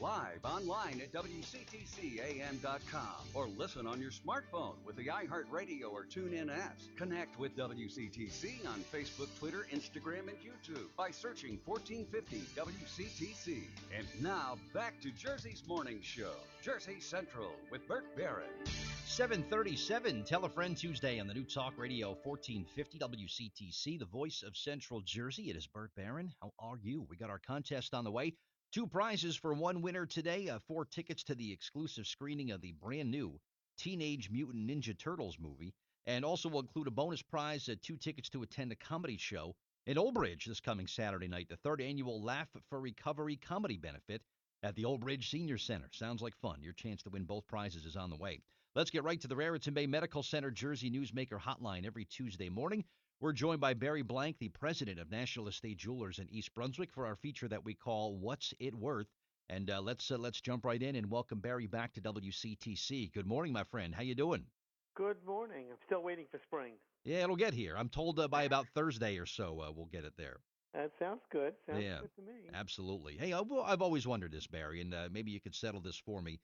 live online at WCTCAM.com or listen on your smartphone with the iHeartRadio or TuneIn apps. Connect with WCTC on Facebook, Twitter, Instagram, and YouTube by searching 1450 WCTC. And now back to Jersey's Morning Show, Jersey Central with Bert Barron. 7:37, Tell a Friend Tuesday on the New Talk Radio 1450 WCTC, the voice of Central Jersey. It is Bert Barron. How are you? We got our contest on the way. 2 prizes for 1 winner today. 4 tickets to the exclusive screening of the brand new Teenage Mutant Ninja Turtles movie. And also will include a bonus prize, 2 tickets to attend a comedy show in Old Bridge this coming Saturday night, the 3rd annual Laugh for Recovery comedy benefit at the Old Bridge Senior Center. Sounds like fun. Your chance to win both prizes is on the way. Let's get right to the Raritan Bay Medical Center Jersey Newsmaker Hotline every Tuesday morning. We're joined by Barry Blank, the president of National Estate Jewelers in East Brunswick, for our feature that we call What's It Worth? And let's jump right in and welcome Barry back to WCTC. Good morning, my friend. How you doing? Good morning. I'm still waiting for spring. Yeah, it'll get here. I'm told by about Thursday or so we'll get it there. That sounds good. Sounds Yeah, good to me. absolutely. Hey, I've always wondered this, Barry, and maybe you could settle this for me.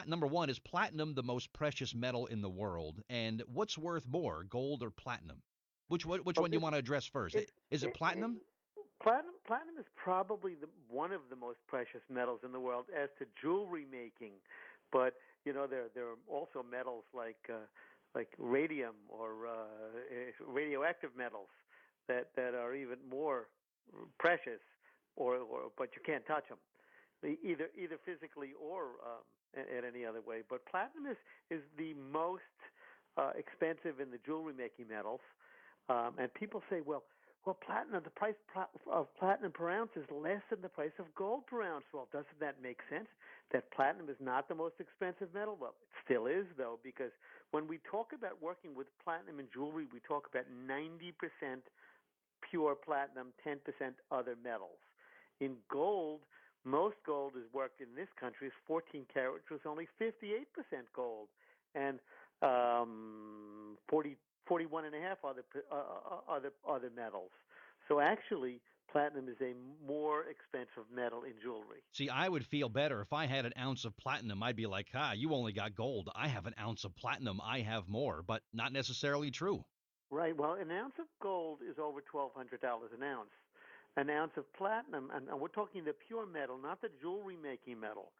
Number one, is platinum the most precious metal in the world? And what's worth more, gold or platinum? Which one you want to address first? Is it platinum? Platinum is probably one of the most precious metals in the world as to jewelry making. But you know, there are also metals like radium or radioactive metals that are even more precious, but you can't touch them, either physically or in any other way. But platinum is the most expensive in the jewelry making metals, and people say, well, platinum, the price of platinum per ounce is less than the price of gold per ounce. Well, doesn't that make sense? That platinum is not the most expensive metal? Well, it still is, though, because when we talk about working with platinum in jewelry, we talk about 90% pure platinum, 10% other metals. In gold, most gold is worked in this country is 14 karat, which was only 58% gold, and 41.5 other metals. So actually, platinum is a more expensive metal in jewelry. See, I would feel better if I had an ounce of platinum. I'd be like, you only got gold. I have an ounce of platinum. I have more, but not necessarily true. Right. Well, an ounce of gold is over $1,200 an ounce. An ounce of platinum, and we're talking the pure metal, not the jewelry making metal,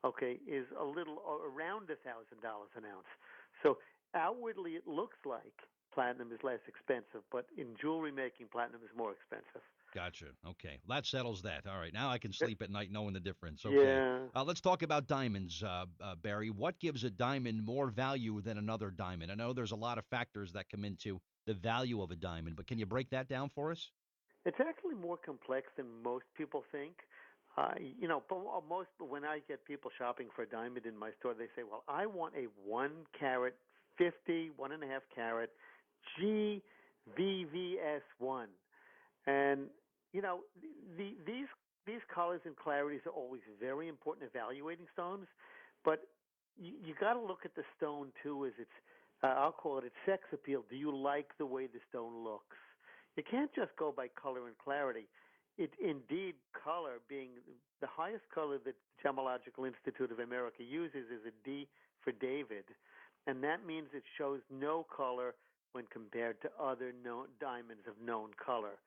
okay, is a little around $1,000 an ounce. So outwardly, it looks like platinum is less expensive, but in jewelry making, platinum is more expensive. Gotcha. Okay. Well, that settles that. All right. Now I can sleep at night knowing the difference. Okay. Yeah. Let's talk about diamonds, Barry. What gives a diamond more value than another diamond? I know there's a lot of factors that come into the value of a diamond, but can you break that down for us? It's actually more complex than most people think. When I get people shopping for a diamond in my store, they say, well, I want a 1 carat, 50, 1.5 carat GVVS1. And, you know, these colors and clarities are always very important evaluating stones, but you got to look at the stone, too, as I'll call it its sex appeal. Do you like the way the stone looks? You can't just go by color and clarity. Indeed, color being the highest color that Gemological Institute of America uses is a D for David, and that means it shows no color when compared to other known diamonds of known color.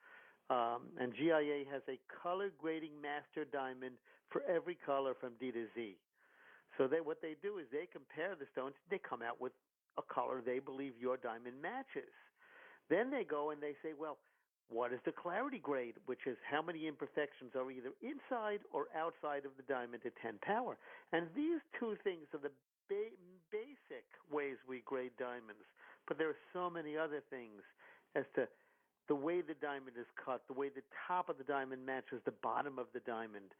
And GIA has a color grading master diamond for every color from D to Z. So what they do is they compare the stones. They come out with a color they believe your diamond matches. Then they go and they say, well, what is the clarity grade, which is how many imperfections are either inside or outside of the diamond at 10 power. And these two things are the basic ways we grade diamonds. But there are so many other things as to the way the diamond is cut, the way the top of the diamond matches the bottom of the diamond.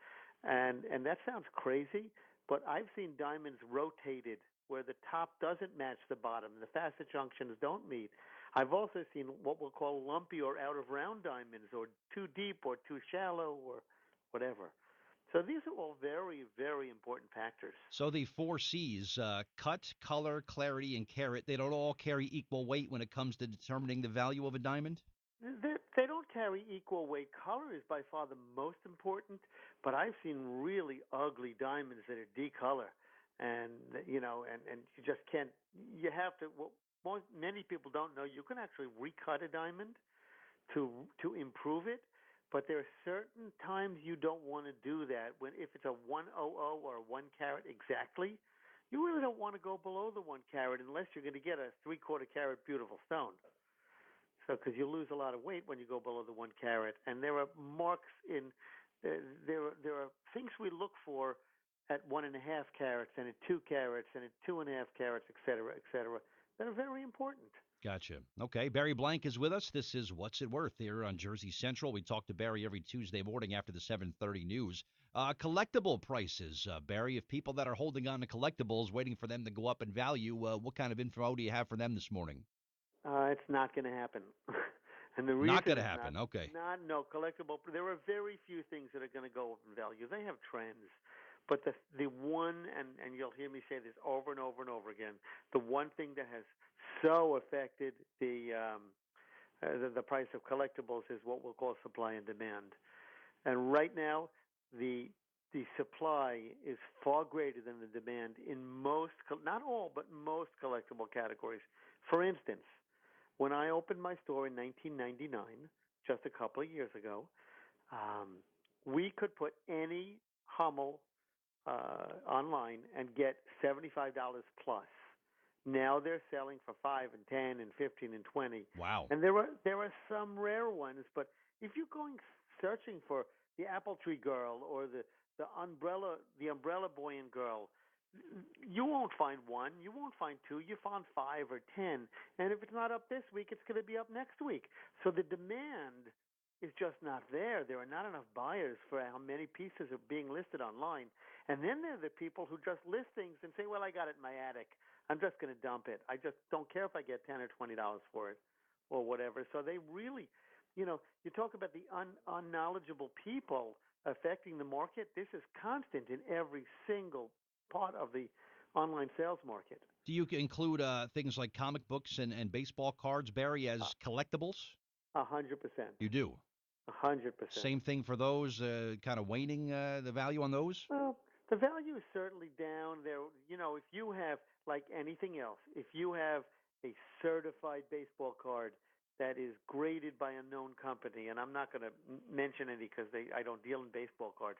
And that sounds crazy, but I've seen diamonds rotated where the top doesn't match the bottom, the facet junctions don't meet. I've also seen what we'll call lumpy or out of round diamonds, or too deep or too shallow or whatever. So these are all very, very important factors. So the 4 C's, cut, color, clarity, and carat, they don't all carry equal weight when it comes to determining the value of a diamond? They don't carry equal weight. Color is by far the most important, but I've seen really ugly diamonds that are decolor, and and you just can't. You have to. What many people don't know, you can actually recut a diamond to improve it, but there are certain times you don't want to do that. When if it's a 100 or a 1 carat exactly, you really don't want to go below the 1 carat unless you're going to get a 3/4 carat beautiful stone. So, because you lose a lot of weight when you go below the 1 carat, and there are marks in there are things we look for at 1.5 carats and at 2 carats and at 2.5 carats, et cetera, that are very important. Gotcha. Okay, Barry Blank is with us. This is What's It Worth here on Jersey Central. We talk to Barry every Tuesday morning after the 7:30 news. Collectible prices, Barry. If people that are holding on to collectibles, waiting for them to go up in value, what kind of info do you have for them this morning? It's not going to happen, and the Not reason going to is happen. Okay. not no collectible. There are very few things that are going to go up in value. They have trends, but the one and you'll hear me say this over and over and over again. The one thing that has so affected the price of collectibles is what we'll call supply and demand. And right now, the the supply is far greater than the demand in most, not all, but most collectible categories. For instance, when I opened my store in 1999, just a couple of years ago, um, we could put any Hummel online and get $75 plus. Now they're selling for 5 and 10 and 15 and 20, Wow. and there are some rare ones. But if you're going searching for the apple tree girl or the umbrella boy and girl, you won't find one, you won't find two, you found 5 or 10, and if it's not up this week, it's going to be up next week. So the demand is just not there. There are not enough buyers for how many pieces are being listed online. And then there are the people who just list things and say, "Well, I got it in my attic. I'm just going to dump it. I just don't care if I get $10 or $20 for it, or whatever." So they really, you talk about the unknowledgeable people affecting the market. This is constant in every single part of the online sales market. Do you include things like comic books and baseball cards, Barry, Uh, as collectibles? 100%. You do. 100%. Same thing for those, kind of waning the value on those? Well, the value is certainly down there. If you have, like anything else, if you have a certified baseball card that is graded by a known company, and I'm not going to mention any because I don't deal in baseball cards,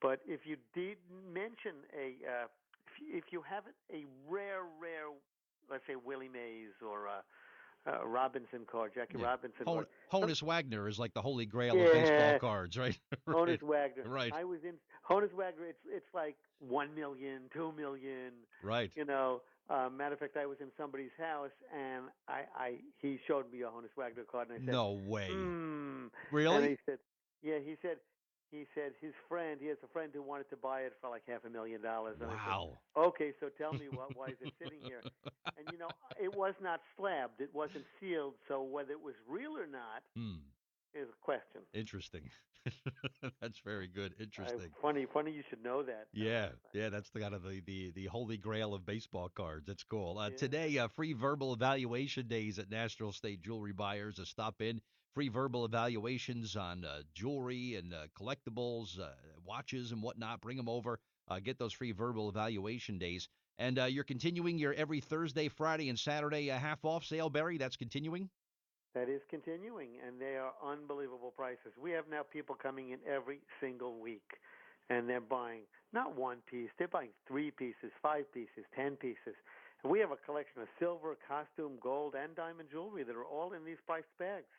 but if you did mention if you have a rare, let's say Willie Mays or Robinson card, Jackie Yeah. Robinson card, some, Honus Wagner is like the holy grail of baseball yeah, cards, right? Honus Right. Wagner. Right. I was in Honus Wagner. It's like 1 million, 2 million. Right. You know. Matter of fact, I was in somebody's house and he showed me a Honus Wagner card and I said, No way. and Really? he said, yeah, he said he has a friend who wanted to buy it for like $500,000, and I said, Wow. okay, so tell me why is it sitting here? And it was not slabbed, it wasn't sealed, so whether it was real or not Hmm. is a question. Interesting. That's very good. Interesting. Funny you should know that. Yeah, yeah, that's the kind of the holy grail of baseball cards. That's cool. Yeah. Today, free verbal evaluation days at National State Jewelry Buyers. Stop in. Free verbal evaluations on jewelry and collectibles, watches and whatnot. Bring them over. Get those free verbal evaluation days. And you're continuing your every Thursday, Friday, and Saturday half off sale, Barry. That's continuing. That is continuing, and they are unbelievable prices. We have now people coming in every single week, and they're buying not one piece, they're buying 3 pieces, 5 pieces, 10 pieces. And we have a collection of silver, costume, gold, and diamond jewelry that are all in these priced bags.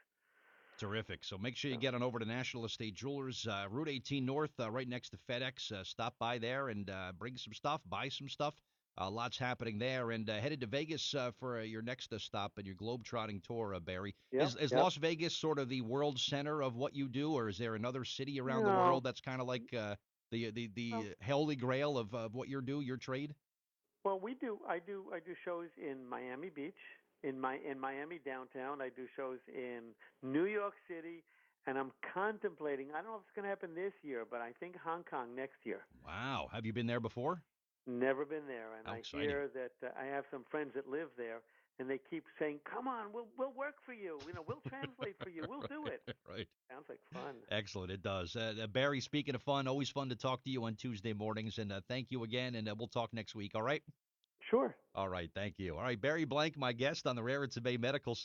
Terrific. So make sure you So, get on over to National Estate Jewelers, Route 18 North, right next to FedEx. Stop by there and bring some stuff, buy some stuff. Lots happening there. And headed to Vegas for your next stop and your globe-trotting tour, Barry. yep, Is yep. Las Vegas sort of the world center of what you do, or is there another city around the No, world that's kind of like the well, holy grail of what your trade? well, we do. I do shows in Miami Beach, in Miami downtown. I do shows in New York City, and I'm contemplating. I don't know if it's going to happen this year, but I think Hong Kong next year. Wow. Have you been there before? Never been there, and How I exciting. hear that I have some friends that live there, and they keep saying, "Come on, we'll work for you. We'll translate for you. We'll do it." Right. Sounds like fun. Excellent. It does. Barry, speaking of fun, always fun to talk to you on Tuesday mornings. And thank you again. And we'll talk next week. All right? Sure. All right. Thank you. All right. Barry Blank, my guest on the Raritan Bay Medical Center.